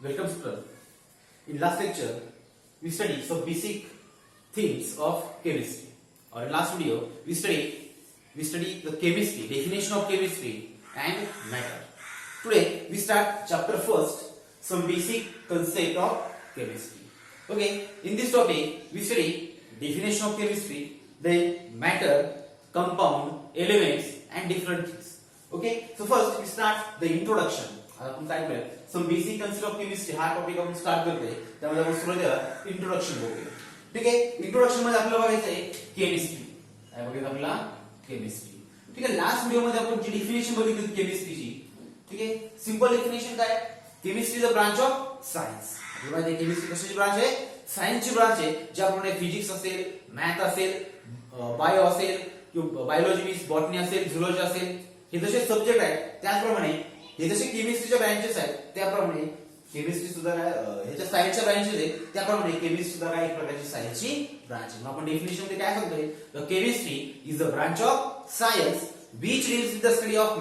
Welcome students. In last lecture, we studied some basic things of chemistry. Or in last video, we studied the chemistry, definition of chemistry and matter. Today, we start chapter first, some basic concept of chemistry. Okay, in this topic, we study definition of chemistry, then matter, compound, elements and different things. Okay, so first we start the introduction. आपण काय करूया some basic concept of chemistry हा topic आपण start करतोय त्यामध्ये आपण सुरुवातीला introduction बघूया. ठीक आहे, इंट्रोडक्शन मध्ये आपल्याला बघायचं आहे केमिस्ट्री. काय बघायचं आपल्याला केमिस्ट्री. ठीक आहे, लास्ट व्हिडिओ मध्ये आपण जी डेफिनेशन बघितली होती केमिस्ट्रीची. ठीक आहे, सिंपल डेफिनेशन काय, chemistry is a branch of science. आपल्याला माहिती आहे केमिस्ट्री कशाची ब्रांच आहे, सायन्सची ब्रांच आहे. ज्याप्रमाणे फिजिक्स असेल, मॅथ असेल, बायो असेल किंवा बायोलॉजी मीन्स बॉटनी असेल, झुलॉजी असेल, हे जसे सब्जेक्ट आहेत त्याचप्रमाणे हे जसे केमिस्ट्रीच्या ब्रांचेस आहेत त्याप्रमाणे केमिस्ट्री सुद्धा काय ह्याच्या सायन्सच्या ब्रांचेस आहेत त्याप्रमाणे केमिस्ट्री सुद्धा काय एक प्रकारची सायन्सची ब्रांच आहे. आपण डेफिनेशन मध्ये काय सांगतोय, the chemistry is the branch of science which deals with the study of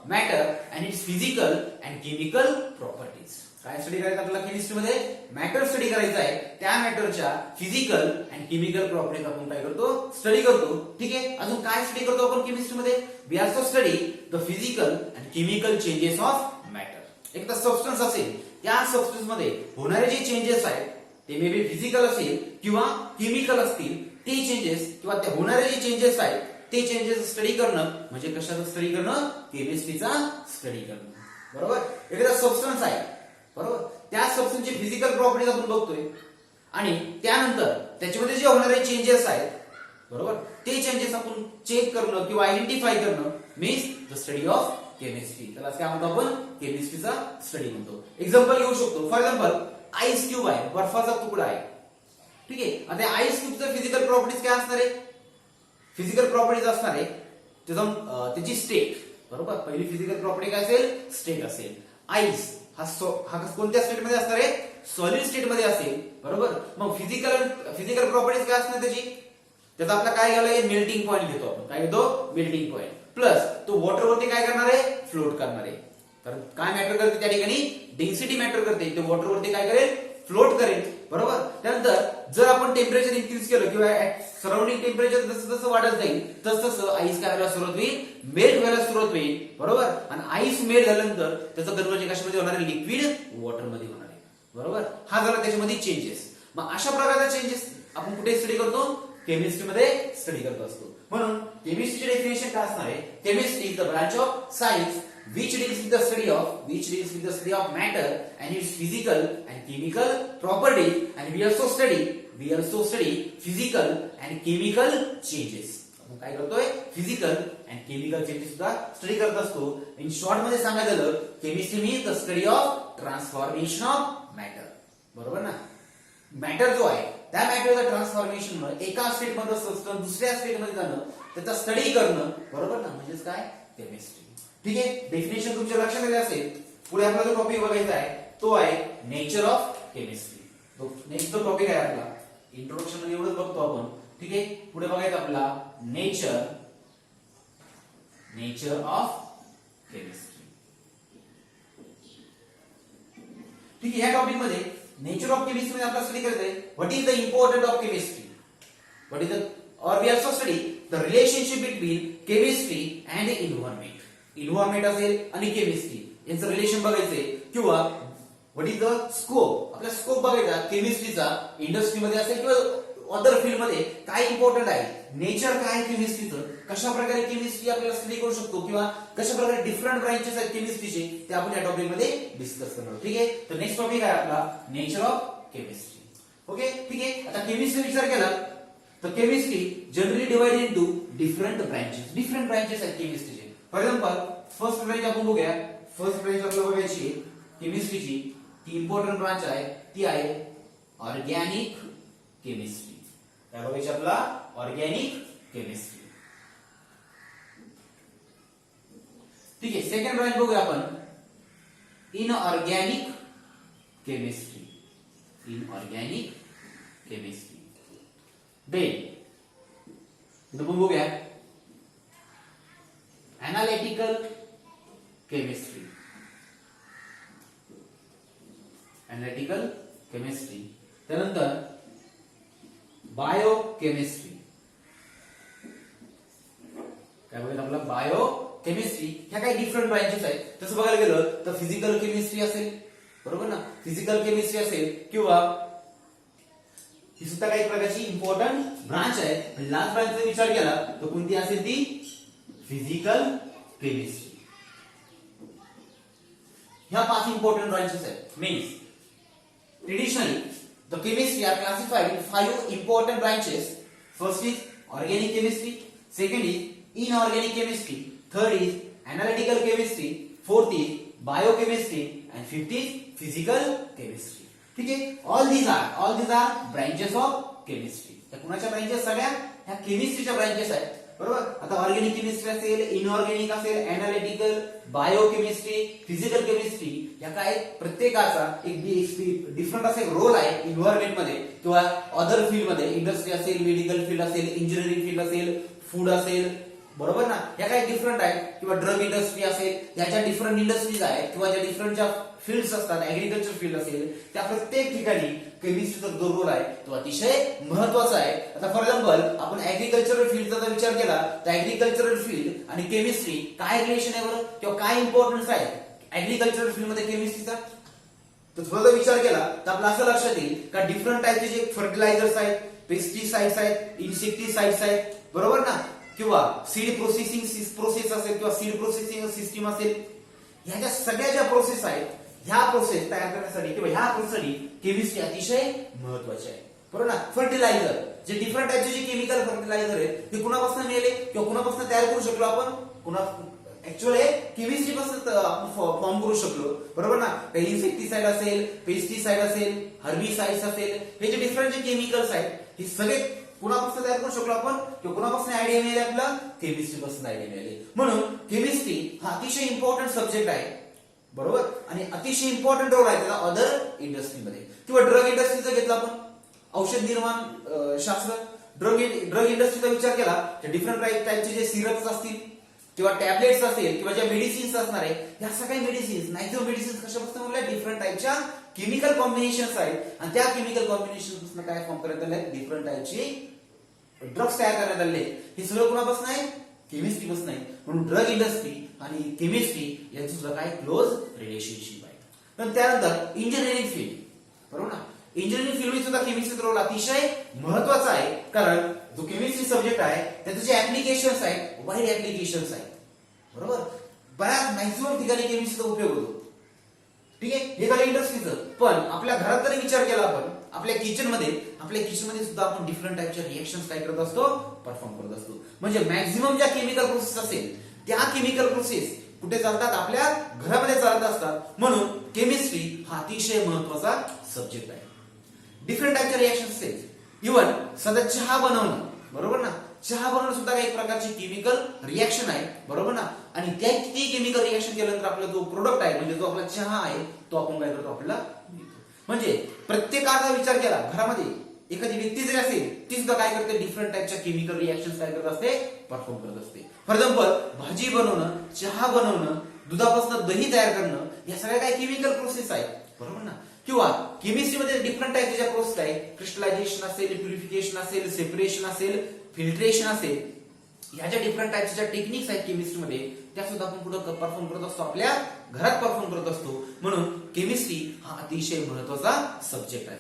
matter and its physical and chemical properties. काय स्टडी करायचं आपल्याला केमिस्ट्री मध्ये, मॅटर स्टडी करायचा आहे. त्या मॅटरच्या फिजिकल अँड केमिकल प्रॉपर्टीज आपण काय करतो, स्टडी करतो. ठीक आहे, अजून काय स्टडी करतो आपण केमिस्ट्री मध्ये, we also study the physical and chemical changes of matter. एक तर सबस्टन्स असेल, त्या सबस्टन्स मध्ये होणारे जे चेंजेस आहेत ते मे बी फिजिकल असेल किंवा केमिकल असतील, ते चेंजेस किंवा ते होणारे जे चेंजेस आहेत ते चेंजेस स्टडी करणं म्हणजे कशाचं स्टडी करणं, केमिस्ट्रीचा स्टडी करणं. बरोबर, एखादा सबस्टन्स आहे, बरोबर, त्या सबस्टन्सची फिजिकल प्रॉपर्टीज आपण बघतोय आणि त्यानंतर त्याच्यामध्ये जे होणारे चेंजेस आहेत, बरोबर, ते चेंजेस आपण चेक करणं किंवा आयडेंटिफाय करणं means the study of chemistry. त्याला काय म्हणतो आपण, केमिस्ट्रीचा स्टडी म्हणतो. एक्झाम्पल घेऊ शकतो, फॉर एक्झाम्पल आईस क्यूब आहे, बर्फाचा तुकडा आहे. ठीक आहे, आता आईस क्यूबचं फिजिकल प्रॉपर्टीज काय असणार आहे, फिजिकल प्रॉपर्टीज असणार आहे त्याची स्टेट. बरोबर, पहिली फिजिकल प्रॉपर्टी काय असेल, स्टेट असेल. आईस हा कोणत्या स्टेट मध्ये असणार आहे, सॉलिड स्टेट मध्ये असेल. बरोबर, मग फिजिकल प्रॉपर्टीज काय असणार त्याचा आपला काय घ्यायला, मेल्टिंग पॉईंट घेतो आपण. काय घेतो, मेल्टिंग पॉईंट. प्लस तो वॉटर वरती काय करणार आहे, फ्लोट करणार आहे. तर काय मॅटर करते त्या ठिकाणी, डेन्सिटी मॅटर करते. ते वॉटर वरती काय करेल, फ्लोट करेल. बरोबर, त्यानंतर जर आपण टेम्परेचर इन्क्रीज केलं किंवा सराउंडिंग टेम्परेचर जसं जसं वाढत जाईल तसं तसं आईस काय व्हायला सुरुवात होईल, मेल्ट व्हायला सुरुवात होईल. बरोबर, आणि आईस मेल्ट झाल्यानंतर त्याचं कन्वर्जन कशामध्ये होणार आहे, लिक्विड वॉटर मध्ये होणार आहे. बरोबर, हा झाला त्याच्यामध्ये चेंजेस. मग अशा प्रकारचा चेंजेस आपण कुठे स्टडी करतो, केमिस्ट्री मध्ये स्टडी करत असतो. म्हणून केमिस्ट्रीचे डेफिनेशन काय असणार आहे, chemistry is the branch of science which deals with the study of matter and its physical and chemical properties, and we also study physical and chemical changes. आपण काय करतोय, फिजिकल अँड केमिकल चेंजेस सुद्धा study करत असतो. In short मध्ये सांगायचं झालं, chemistry means the study of transformation of matter. बरोबर ना, मॅटर जो आहे त्या मॅटरचं ट्रान्सफॉर्मेशन एका स्टेट मध्ये सबस्टन्स दुसऱ्या स्टेट मध्ये जाणं, त्याचा स्टडी करणं. बरोबर ना, म्हणजेच काय, केमिस्ट्री. ठीक आहे, डेफिनेशन तुमच्या लक्षात आले असेल. पुढे आपला जो टॉपिक बघायचा आहे तो आहे नेचर ऑफ केमिस्ट्री. नेक्स्ट जो टॉपिक आहे आपला, इंट्रोडक्शन मध्ये एवढंच बघतो आपण. ठीक आहे, पुढे बघायचं आपला नेचर ऑफ केमिस्ट्री. ठीक आहे, या टॉपिक मध्ये नेचर ऑफ केमिस्ट्री मध्ये आपला स्टडी करायचं आहे what is the importance of chemistry, what is the or we also study the relationship between chemistry and environment. Environment असेल आणि केमिस्ट्री यांचं रिलेशन बघायचंय किंवा व्हॉट इज द स्कोप, आपला स्कोप बघायचा केमिस्ट्रीचा इंडस्ट्रीमध्ये असेल किंवा अदर फील्ड मध्ये काय इम्पॉर्टंट आहे, नेचर काय आहे केमिस्ट्रीचं, कशा प्रकारे केमिस्ट्री आपल्याला स्टडी करू शकतो किंवा कशा प्रकारे डिफरंट ब्रांचेस आहेत केमिस्ट्रीचे ते आपण या टॉपिक मध्ये डिस्कस करणार. ठीक आहे, तर नेक्स्ट टॉपिक आहे आपला नेचर ऑफ केमिस्ट्री. ओके, ठीक आहे, आता केमिस्ट्री विचार केला तर chemistry generally divided into different branches आहेत केमिस्ट्रीचे. फॉर एक्झाम्पल फर्स्ट ब्रांच आपण बघूया. फर्स्ट ब्रांच आपल्याला बघायची केमिस्ट्रीची, ती इम्पॉर्टंट ब्रांच आहे, ती आहे ऑर्गॅनिक केमिस्ट्री. काय बघायची आपला, ऑर्गॅनिक केमिस्ट्री. ठीक आहे, सेकंड ब्रांच बघूया आपण इनऑर्गॅनिक केमिस्ट्री. देन बघूया analytical chemistry. अनालिटिकल केमिस्ट्री, त्यानंतर बायोकेमिस्ट्री. काय बघायचं आपला बायोकेमिस्ट्री. ह्या काही डिफरंट ब्रांचेस आहेत. तसं बघायला गेलं तर फिजिकल केमिस्ट्री असेल, बरोबर ना, फिजिकल केमिस्ट्री असेल किंवा ही सुद्धा काही प्रकारची इम्पॉर्टंट ब्रांच आहे. लास्ट ब्रांचचा विचार केला तर कोणती असेल ती फिजिकल केमिस्ट्री. ह्या 5 इम्पॉर्टंट ब्रांचेस आहेत. Means traditionally the chemistry are classified in 5 important branches. First is organic chemistry, second is inorganic chemistry, third is analytical chemistry, fourth is biochemistry, and fifth is physical chemistry. ठीक है, all these are branches of chemistry. त्या कुणाच्या branches? सगळ्या ह्या केमिस्ट्रीच्या branches आहेत, बरोबर. आता organic chemistry असेल, इनऑर्गेनिक असेल, एनालिटिकल, बायोकेमिस्ट्री, फिजिकल केमिस्ट्री, या काय प्रत्येकाचा एक डिफरंट असा एक रोल आहे एन्व्हायरमेंट मध्ये किंवा अदर फील्ड मध्ये. इंडस्ट्री असेल, मेडिकल फील्ड असेल, इंजिनिअरिंग फील्ड असेल, फूड असेल, बरोबर ना. या काय डिफरंट आहेत. किंवा ड्रग इंडस्ट्री असेल, याच्या डिफरंट इंडस्ट्रीज आहेत किंवा ज्या डिफरंट ज्या फील्ड्स असतात, ऍग्रिकल्चर फील्ड असेल, त्या प्रत्येक ठिकाणी केमिस्ट्रीचा जो रोल आहे तो अतिशय महत्वाचा आहे. आता फॉर एक्झाम्पल आपण ऍग्रिकल्चरल फील्डचा जर विचार केला तर ऍग्रिकल्चरल फील्ड आणि केमिस्ट्री काय रिलेशन आहे बरं, किंवा काय इम्पॉर्टन्स आहे ऍग्रिकल्चरल फील्ड मध्ये केमिस्ट्रीचा. तर थोडा विचार केला तर आपला असं लक्षात येईल का डिफरंट टाईपचे जे फर्टिलायझर्स आहेत, पेस्टिसाइड्स आहेत, इन्सेक्टिसाइड्स आहेत, बरोबर ना, किंवा सीड प्रोसेसिंग प्रोसेस असेल किंवा सीड प्रोसेसिंग सिस्टीम असेल, ह्या सगळ्या ज्या प्रोसेस आहेत ह्या प्रोसेस तयार करण्यासाठी किंवा ह्या प्रोसेससाठी केमिस्ट्री अतिशय महत्वाची आहे, बरोबर ना. फर्टिलायझर जे डिफरंट टाईपचे जे केमिकल फर्टिलायझर आहेत ते कुणापासून मिळाले किंवा कुणापासून तयार करू शकलो आपण, ऍक्च्युअली केमिस्ट्री पासून फॉर्म करू शकलो, बरोबर ना. काही इन्सेक्टिसाइड असेल, पेस्टिसाइड असेल, हर्बिसाइड्स असेल, हे जे डिफरंट जे केमिकल्स आहेत हे सगळे कुणापासून तयार करू शकलो आपण किंवा कुणापासून आयडिया मिळाली, आपला केमिस्ट्री पासून आयडिया मिळाली. म्हणून केमिस्ट्री हा अतिशय इम्पॉर्टंट सब्जेक्ट आहे, बरोबर, आणि अतिशय इम्पॉर्टंट रोल आहे त्याचा अदर इंडस्ट्रीमध्ये. किंवा ड्रग इंडस्ट्रीचा घेतला आपण, औषध निर्माण शास्त्र, ड्रग इंडस्ट्रीचा विचार केला तर डिफरंट टाईपचे जे सिरप्स असतील किंवा टॅबलेट्स असेल किंवा ज्या मेडिसिन्स असणार आहे, ह्या सगळ्या मेडिसिन्स मॅक्झिमम मेडिसिन्स कशापासून बनल्या, डिफरंट टाईपच्या केमिकल कॉम्बिनेशन्स आहेत आणि त्या केमिकल कॉम्बिनेशन पासून काय फॉर्म करण्यात आले, डिफरंट टाईपची ड्रग्स तयार करण्यात आले. हे सगळं कुणापासून आहे, केमिस्ट्री पासून आहे. म्हणून ड्रग इंडस्ट्री आणि केमिस्ट्री यांचं सुद्धा काय क्लोज रिलेशनशिप आहे. पण त्यानंतर इंजिनिअरिंग फील्ड, बरोबर ना, इंजिनिअरिंग फील्ड सुद्धा केमिस्ट्रीचा रोल अतिशय महत्वाचा आहे. कारण जो केमिस्ट्री सब्जेक्ट आहे त्याचे जे ऍप्लिकेशन्स आहेत वाईड ऍप्लिकेशन्स आहेत, बरोबर. बऱ्याच मॅक्झिमम ठिकाणी केमिस्ट्रीचा उपयोग होतो, ठीक आहे. हे झालं इंडस्ट्रीचं. पण आपल्या घरात जरी विचार केला आपण, आपल्या किचनमध्ये सुद्धा आपण डिफरंट टाईपच्या रिएक्शन्स काय करत असतो, परफॉर्म करत असतो. म्हणजे मॅक्झिमम ज्या केमिकल प्रोसेस असेल त्या केमिकल प्रोसेस कुठे चालतात, आपल्या घरामध्ये चालत असतात. म्हणून केमिस्ट्री हा अतिशय महत्वाचा सब्जेक्ट आहे. डिफरंट टाईपच्या रिएक्शन्स असतील, इव्हन सध्या चहा बनवणं, बरोबर ना, चहा बनवणं सुद्धा काही प्रकारची केमिकल रिएक्शन आहे, बरोबर ना. आणि ती केमिकल रिएक्शन केल्यानंतर आपला जो प्रोडक्ट आहे म्हणजे जो आपला चहा आहे तो आपण काय करतो, आपल्याला मिळतो. म्हणजे प्रत्येकाचा विचार केला, घरामध्ये एखादी व्यक्ती जरी असेल ती सुद्धा काय करते, डिफरंट टाईपच्या केमिकल रिएक्शन काय करत असते, परफॉर्म करत असते. फॉर एक्झाम्पल भाजी बनवणं, चहा बनवणं, दुधापासून दही तयार करणं, या सगळ्या काही केमिकल प्रोसेस आहेत, बरोबर ना. किंवा केमिस्ट्रीमध्ये डिफरंट टाईपच्या प्रोसेस आहेत, क्रिस्टलायझेशन असेल, प्युरिफिकेशन असेल, सेपरेशन असेल, फिल्ट्रेशन असेल, ह्या ज्या डिफरंट टाईपच्या टेक्निक्स आहेत केमिस्ट्रीमध्ये त्या सुद्धा आपण पुढे परफॉर्म करत असतो, आपल्या घरात परफॉर्म करत असतो. म्हणून केमिस्ट्री हा अतिशय महत्वाचा सब्जेक्ट आहे,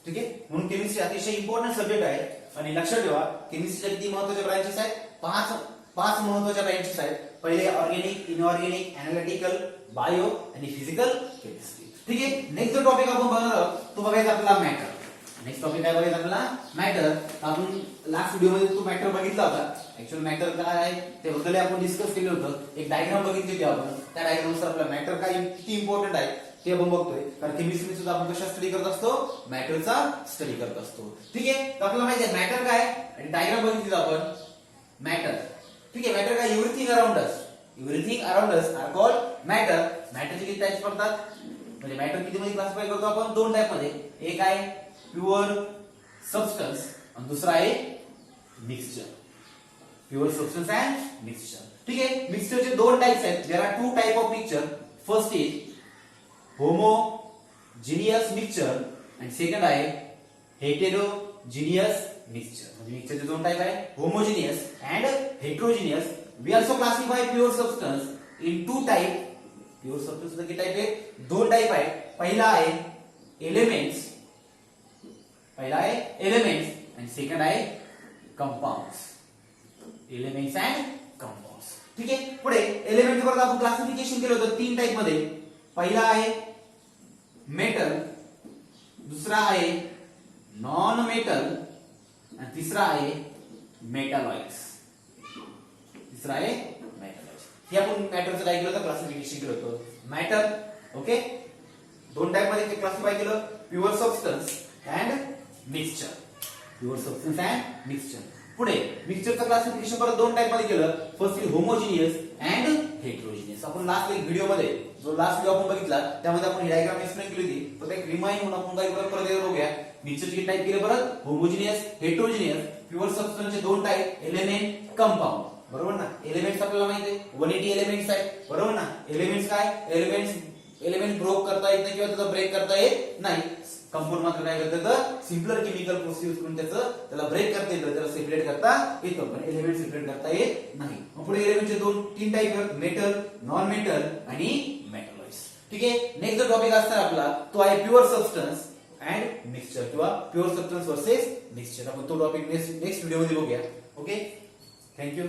ठीक आहे. म्हणून केमिस्ट्री अतिशय इम्पॉर्टंट सब्जेक्ट आहे. आणि लक्षात ठेवा केमिस्ट्रीच्या किती महत्वाच्या ब्रांचेस आहेत, पाच महत्वाच्या ब्रांचेस आहेत. पहिले ऑर्गेनिक, इनऑर्गेनिक, एनालिटिकल, बायो आणि फिजिकल केमिस्ट्री, ठीक आहे. नेक्स्ट जो टॉपिक आपण बघणार आहोत तो बघायचा आपला मॅटर. नेक्स्ट टॉपिक काय बघायचा आपला मॅटर. आपण लास्ट व्हिडिओ मध्ये तो मॅटर बघितला होता. ऍक्च्युअली मॅटर काय आहे ते बद्दल आपण डिस्कस केलं होतं. एक डायग्राम बघितली होती आपण, त्या डायग्राम नुसार आपला मॅटर काय किती इम्पॉर्टंट आहे ते आपण बघतोय. कारण केमिस्ट्री सुद्धा आपण कशा स्टडी करत असतो, मॅटरचा स्टडी करत असतो, ठीक आहे. तर आपल्याला माहिती आहे मॅटर काय आणि डायग्राम बघितली आपण मॅटर, ठीक आहे. मॅटर काय, everything around us are called matter. मॅटरचे किती टाइप्स पडतात, म्हणजे मॅटर किती मध्ये क्लासिफाय करतो आपण, दोन टाइप मध्ये. एक आहे प्युअर सबस्टन्स आणि दुसरा आहे mixture. Pure substance and mixture, ठीक आहे. मिक्सचरचे दोन टाइप्स आहेत. There are two type of mixture. First is genius mixture आणि सेकंड आहे हेटेरोजिनियस मिक्सचर. म्हणजे मिक्सचरचे दोन टाइप आहे, homogeneous and heterogeneous. We also classify pure substance in two type. Pure substance किती टाइप आहे? दोन टाइप आहे. पहिला आहे एलिमेंट्स, आणि सेकंड आहे कंपाऊंड्स. Elements and compounds. ठीक आहे. पुढे एलिमेंट वर आपण क्लासिफिकेशन केलं होतं तीन टाइप मध्ये. पहिला आहे मेटल, दुसरा आहे नॉन मेटल आणि तिसरा आहे मेटॅलॉइड्स. हे आपण मॅटरचं काय केलं होतं? क्लासिफिकेशन केलं होतं. मॅटर ओके, दोन टाइप मध्ये क्लासिफाय केलं, pure substance and mixture. Pure substance and mixture. पुढे मिक्सचरचं क्लासिफिकेशन परत दोन टाइप मध्ये केलं. First homogeneous and heterogeneous. आपण लास्ट व्हिडिओ मध्ये जो लास्ट व्हिडिओ आपण बघितला त्यामध्ये आपण डायग्राम एक्सप्लेन केली होती. तर एक रिमाइंड म्हणून आपण काय परत बघूया. मिक्सचरचे टाइप केले परत, होमोजिनियस, हेटेरोजिनियस. प्युअर सबस्टन्सचे दोन टाइप, एलिमेंट, कंपाऊंड. बरोबर ना. एलिमेंट्स आपल्याला माहिती आहे 180 एलिमेंट्स आहेत. बरोबर ना. एलिमेंट्स काय? एलिमेंट ब्रोक करता येत नाही किंवा त्याचा ब्रेक करता येत नाही. कंपाऊंड मात्र काय करतं? तर सिम्पलर केमिकल प्रोसेस यूज करून त्याला ब्रेक करता येतं, त्याला सेपरेट करता येतं, पण एलिमेंट सेपरेट करता येत नाही. मग पुढे एलिमेंटचे तीन टाइप आहेत, मेटल, नॉन मेटल आणि मेटॅलॉइड्स. ठीक आहे. नेक्स्ट जो टॉपिक असणार आपला तो आहे प्युअर सबस्टन्स अँड मिक्सचर किंवा प्युअर सबस्टन्स वर्सेस मिक्सचर. आपण तो टॉपिक नेक्स्ट व्हिडिओ मध्ये बघूया. Okay, thank you.